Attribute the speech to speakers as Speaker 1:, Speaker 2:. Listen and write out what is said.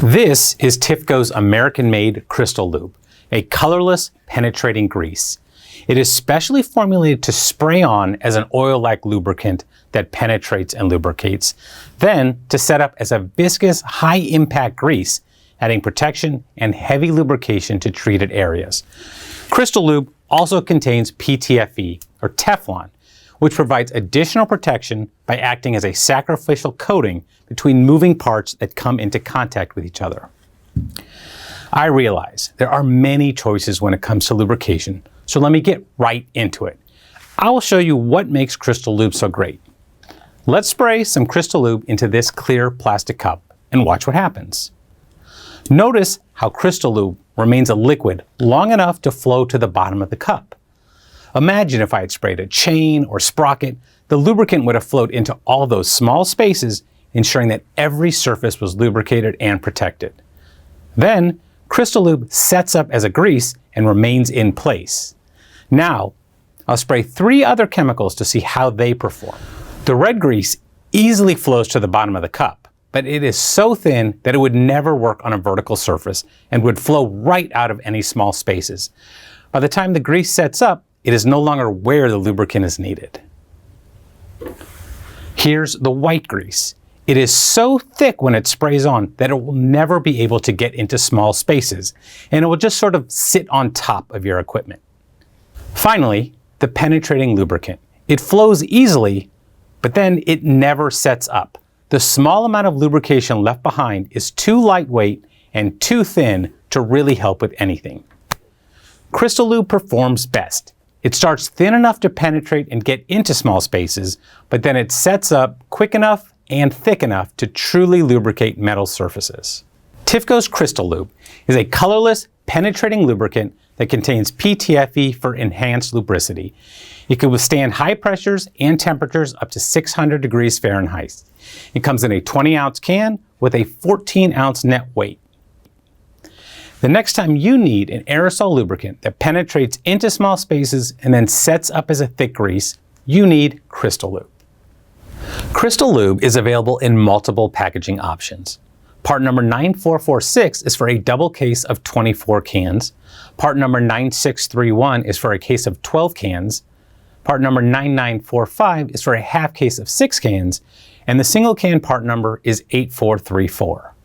Speaker 1: This is Tifco's American-made Crystal Lube, a colorless, penetrating grease. It is specially formulated to spray on as an oil-like lubricant that penetrates and lubricates, then to set up as a viscous, high-impact grease, adding protection and heavy lubrication to treated areas. Crystal Lube also contains PTFE, or Teflon, which provides additional protection by acting as a sacrificial coating between moving parts that come into contact with each other. I realize there are many choices when it comes to lubrication, so let me get right into it. I will show you what makes Crystal Lube so great. Let's spray some Crystal Lube into this clear plastic cup and watch what happens. Notice how Crystal Lube remains a liquid long enough to flow to the bottom of the cup. Imagine if I had sprayed a chain or sprocket, the lubricant would have flowed into all those small spaces, ensuring that every surface was lubricated and protected. Then, Crystal Lube sets up as a grease and remains in place. Now, I'll spray 3 other chemicals to see how they perform. The red grease easily flows to the bottom of the cup, but it is so thin that it would never work on a vertical surface and would flow right out of any small spaces. By the time the grease sets up, it is no longer where the lubricant is needed. Here's the white grease. It is so thick when it sprays on that it will never be able to get into small spaces, and it will just sort of sit on top of your equipment. Finally, the penetrating lubricant. It flows easily, but then it never sets up. The small amount of lubrication left behind is too lightweight and too thin to really help with anything. Crystal Lube performs best. It starts thin enough to penetrate and get into small spaces, but then it sets up quick enough and thick enough to truly lubricate metal surfaces. Tifco's Crystal Lube is a colorless, penetrating lubricant that contains PTFE for enhanced lubricity. It can withstand high pressures and temperatures up to 600 degrees Fahrenheit. It comes in a 20-ounce can with a 14-ounce net weight. The next time you need an aerosol lubricant that penetrates into small spaces and then sets up as a thick grease, you need Crystal Lube. Crystal Lube is available in multiple packaging options. Part number 9446 is for a double case of 24 cans. Part number 9631 is for a case of 12 cans. Part number 9945 is for a half case of 6 cans. And the single can part number is 8434.